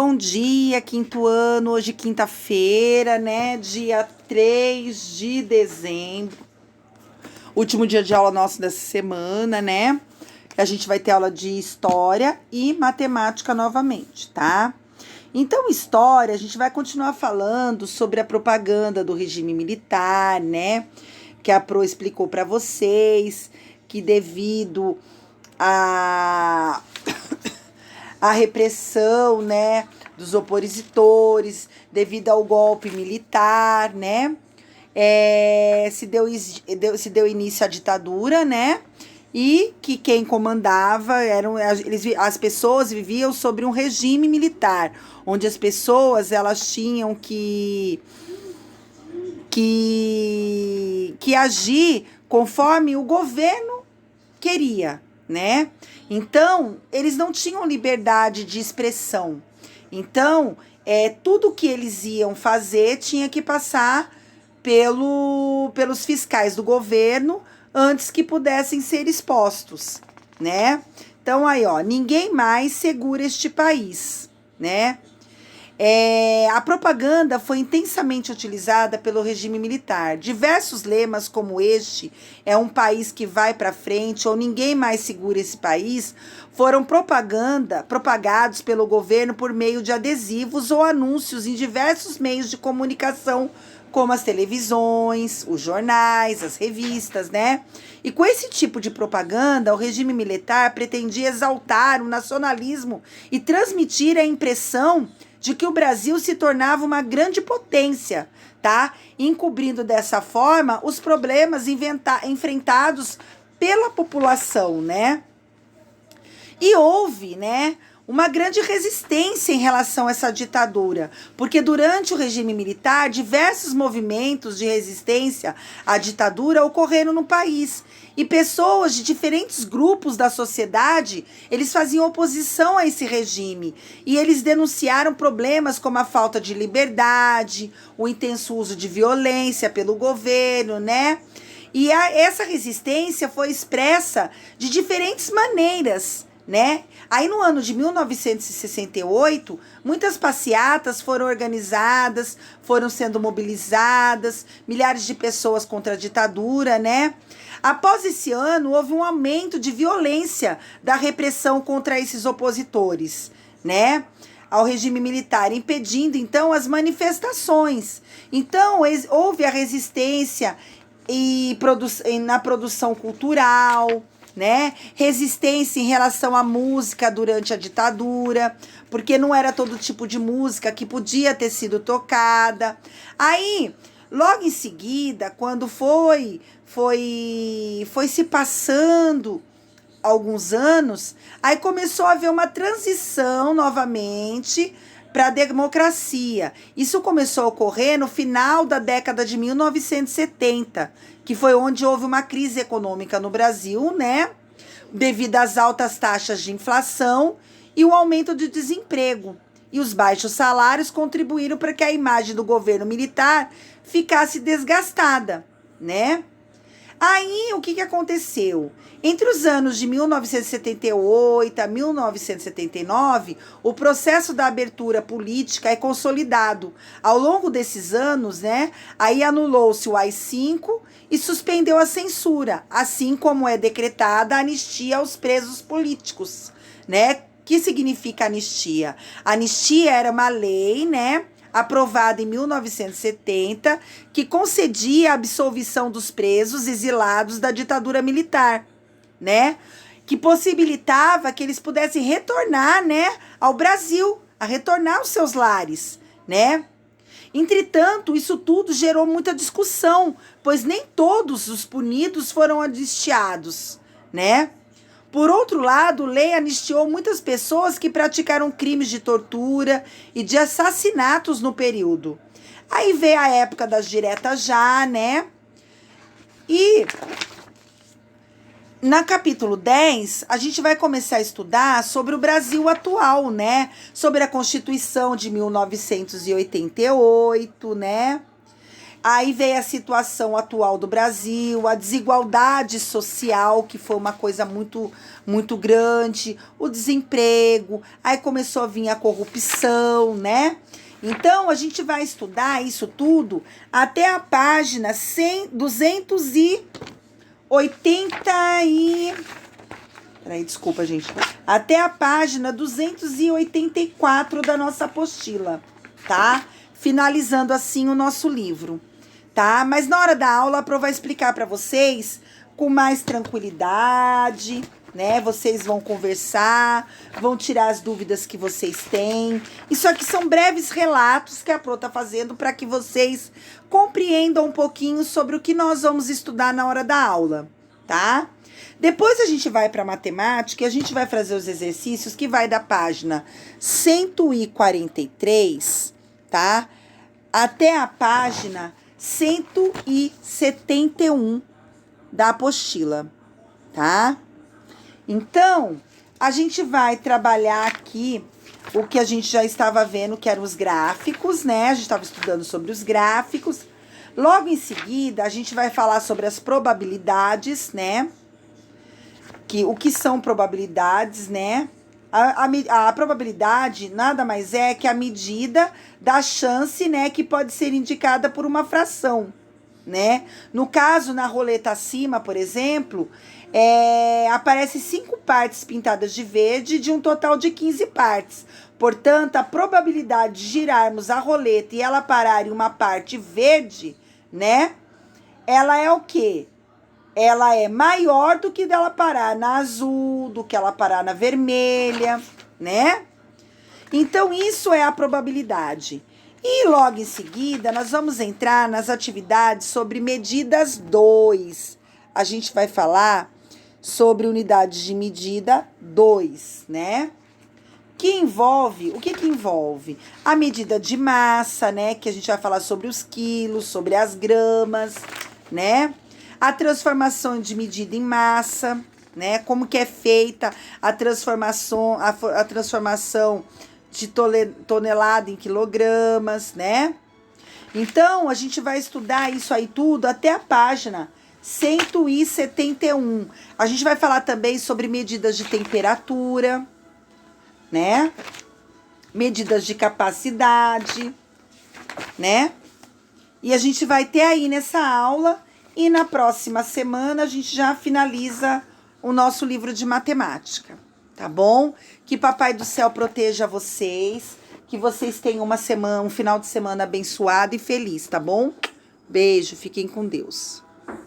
Bom dia, quinto ano, hoje quinta-feira, né, dia 3 de dezembro, último dia de aula nosso dessa semana, né, a gente vai ter aula de história e matemática novamente, tá? Então, história, a gente vai continuar falando sobre a propaganda do regime militar, né, que a Pro explicou para vocês, que devido a repressão, né, dos opositores, devido ao golpe militar, né, se deu início à ditadura, né, e que quem comandava as pessoas viviam sobre um regime militar, onde as pessoas elas tinham que agir conforme o governo queria, né? Então, eles não tinham liberdade de expressão. Então, tudo que eles iam fazer tinha que passar pelos fiscais do governo antes que pudessem ser expostos, né? Então, aí, ó, ninguém mais segura este país, né? A propaganda foi intensamente utilizada pelo regime militar. Diversos lemas como este, é um país que vai para frente ou ninguém mais segura esse país, foram propagados pelo governo por meio de adesivos ou anúncios em diversos meios de comunicação, como as televisões, os jornais, as revistas, né? E com esse tipo de propaganda, o regime militar pretendia exaltar o nacionalismo e transmitir a impressão de que o Brasil se tornava uma grande potência, tá? Encobrindo dessa forma os problemas enfrentados pela população, né? E houve, né, uma grande resistência em relação a essa ditadura, porque durante o regime militar, diversos movimentos de resistência à ditadura ocorreram no país. E pessoas de diferentes grupos da sociedade, eles faziam oposição a esse regime. E eles denunciaram problemas como a falta de liberdade, o intenso uso de violência pelo governo, né? E essa resistência foi expressa de diferentes maneiras, né? Aí no ano de 1968, muitas passeatas foram organizadas, foram sendo mobilizadas, milhares de pessoas contra a ditadura, né? Após esse ano, houve um aumento de violência da repressão contra esses opositores, né? Ao regime militar, impedindo então as manifestações. Então, houve a resistência na produção cultural, né? Resistência em relação à música durante a ditadura, porque não era todo tipo de música que podia ter sido tocada. Aí, logo em seguida, quando foi se passando alguns anos, aí começou a haver uma transição novamente para a democracia. Isso começou a ocorrer no final da década de 1970, que foi onde houve uma crise econômica no Brasil, né? Devido às altas taxas de inflação e o aumento de desemprego. E os baixos salários contribuíram para que a imagem do governo militar ficasse desgastada, né? Aí, o que aconteceu? Entre os anos de 1978 a 1979, o processo da abertura política é consolidado. Ao longo desses anos, né, aí anulou-se o AI-5 e suspendeu a censura, assim como é decretada a anistia aos presos políticos, né? Que significa anistia? Anistia era uma lei, né, aprovada em 1970, que concedia a absolvição dos presos exilados da ditadura militar, né? Que possibilitava que eles pudessem retornar, né, ao Brasil, a retornar aos seus lares, né? Entretanto, isso tudo gerou muita discussão, pois nem todos os punidos foram anistiados, né? Por outro lado, a lei anistiou muitas pessoas que praticaram crimes de tortura e de assassinatos no período. Aí veio a época das diretas já, né? E na capítulo 10, a gente vai começar a estudar sobre o Brasil atual, né? Sobre a Constituição de 1988, né? Aí veio a situação atual do Brasil, a desigualdade social, que foi uma coisa muito grande, o desemprego, aí começou a vir a corrupção, né? Então, a gente vai estudar isso tudo até a página 280 e... Peraí, desculpa, gente. Até a página 284 da nossa apostila, tá? Finalizando assim o nosso livro, tá? Mas na hora da aula a Pro vai explicar para vocês com mais tranquilidade, né? Vocês vão conversar, vão tirar as dúvidas que vocês têm. Isso aqui são breves relatos que a Pro tá fazendo para que vocês compreendam um pouquinho sobre o que nós vamos estudar na hora da aula, tá? Depois a gente vai para matemática e a gente vai fazer os exercícios que vai da página 143, tá? Até a página 171 da apostila, tá? Então, a gente vai trabalhar aqui o que a gente já estava vendo, que eram os gráficos, né? A gente estava estudando sobre os gráficos. Logo em seguida, a gente vai falar sobre as probabilidades, né? O que são probabilidades, né? A probabilidade nada mais é que a medida da chance, né, que pode ser indicada por uma fração, né? No caso, na roleta acima, por exemplo, aparece 5 partes pintadas de verde de um total de 15 partes. Portanto, a probabilidade de girarmos a roleta e ela parar em uma parte verde, né? Ela é o quê? Ela é maior do que dela parar na azul, do que ela parar na vermelha, né? Então, isso é a probabilidade. E logo em seguida, nós vamos entrar nas atividades sobre medidas 2. A gente vai falar sobre unidades de medida 2, né? Que envolve, o que envolve? A medida de massa, né? Que a gente vai falar sobre os quilos, sobre as gramas, né? A transformação de medida em massa, né? Como que é feita a transformação de tonelada em quilogramas, né? Então, a gente vai estudar isso aí tudo até a página 171. A gente vai falar também sobre medidas de temperatura, né? Medidas de capacidade, né? E a gente vai ter aí nessa aula. E na próxima semana a gente já finaliza o nosso livro de matemática, tá bom? Que Papai do Céu proteja vocês, que vocês tenham um final de semana abençoado e feliz, tá bom? Beijo, fiquem com Deus.